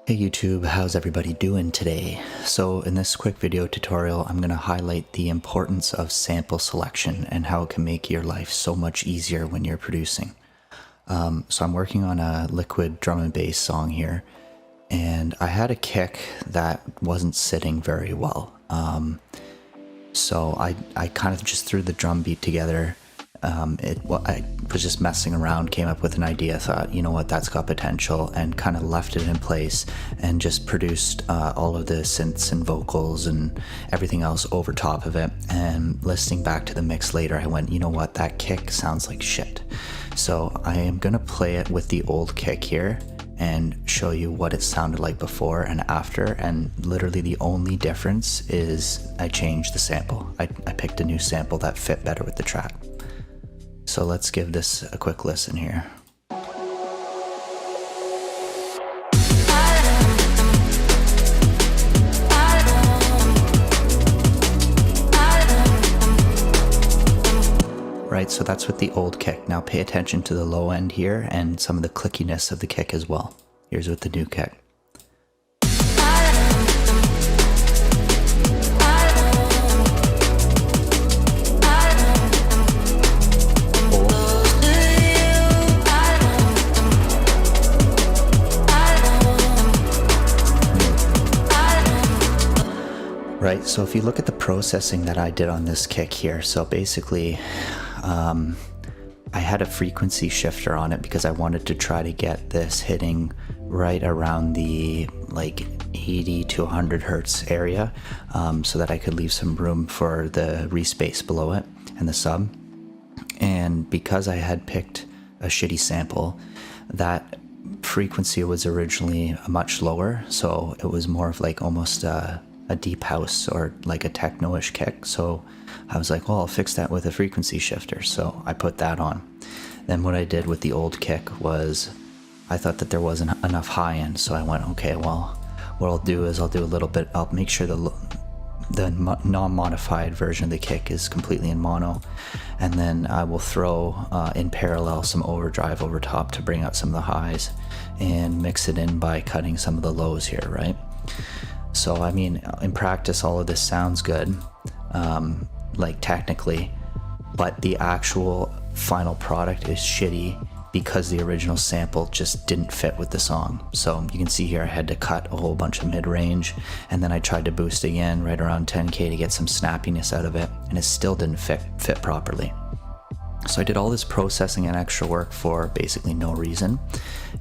Hey YouTube, how's everybody doing today? So in this quick video tutorial, I'm going to highlight the importance of sample selection and how it can make your life so much easier when you're producing. So I'm working on a liquid drum and bass song here, and I had a kick that wasn't sitting very well. So I kind of just threw the drum beat together. I was just messing around, came up with an idea, thought, you know what, that's got potential, and kind of left it in place and just produced all of the synths and vocals and everything else over top of it. And listening back to the mix later, I went, you know what, that kick sounds like shit. So I am gonna play it with the old kick here and show you what it sounded like before and after, and literally the only difference is I changed the sample. I picked a new sample that fit better with the track. So let's give this a quick listen here. Right, so that's with the old kick. Now pay attention to the low end here and some of the clickiness of the kick as well. Here's with the new kick. Right, so if you look at the processing that I did on this kick here, so basically I had a frequency shifter on it because I wanted to try to get this hitting right around the like 80 to 100 hertz area, so that I could leave some room for the respace below it and the sub. And because I had picked a shitty sample, that frequency was originally much lower, so it was more of like almost a deep house or like a techno-ish kick. So I was like, well, I'll fix that with a frequency shifter. So I put that on. Then what I did with the old kick was I thought that there wasn't enough high end. So I went, okay, well, what I'll do is I'll do a little bit, I'll make sure the non-modified version of the kick is completely in mono. And then I will throw in parallel some overdrive over top to bring out some of the highs and mix it in by cutting some of the lows here, right? So, I mean, in practice, all of this sounds good, like technically, but the actual final product is shitty because the original sample just didn't fit with the song. So you can see here I had to cut a whole bunch of mid-range, and then I tried to boost again right around 10K to get some snappiness out of it, and it still didn't fit properly. So I did all this processing and extra work for basically no reason.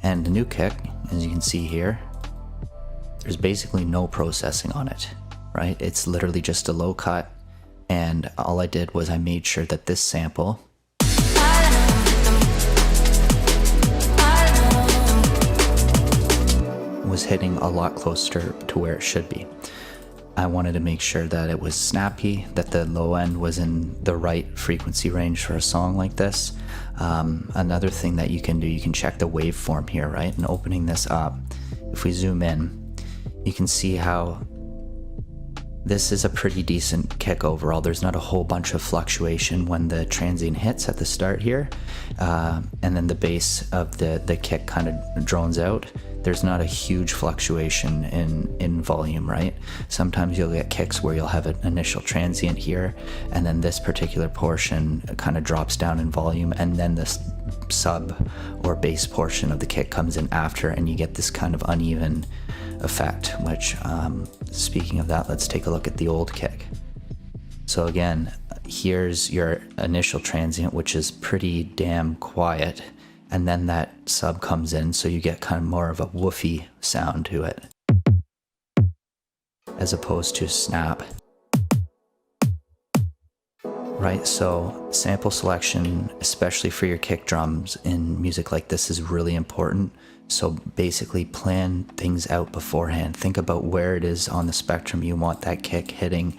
And the new kick, as you can see here, there's basically no processing on it, right? It's literally just a low cut, and all I did was I made sure that this sample was hitting a lot closer to where it should be. I wanted to make sure that it was snappy, that the low end was in the right frequency range for a song like this. Another thing that you can do, you can check the waveform here, right? And opening this up, if we zoom in, you can see how this is a pretty decent kick overall. There's not a whole bunch of fluctuation when the transient hits at the start here, and then the bass of the kick kind of drones out. There's not a huge fluctuation in volume, right? Sometimes you'll get kicks where you'll have an initial transient here, and then this particular portion kind of drops down in volume, and then this sub or bass portion of the kick comes in after, and you get this kind of uneven effect, which speaking of that, let's take a look at the old kick. So again, here's your initial transient, which is pretty damn quiet, and then that sub comes in, so you get kind of more of a woofy sound to it as opposed to snap. Right, so sample selection, especially for your kick drums in music like this, is really important. So basically plan things out beforehand. Think about where it is on the spectrum you want that kick hitting.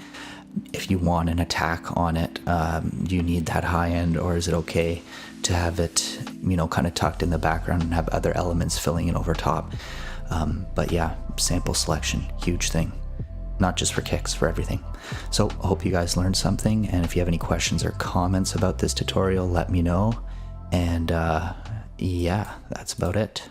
If you want an attack on it, do you need that high end, or is it okay to have it, you know, kind of tucked in the background and have other elements filling in over top? But yeah, sample selection, huge thing. Not just for kicks, for everything. So I hope you guys learned something, and if you have any questions or comments about this tutorial, let me know. And yeah, that's about it.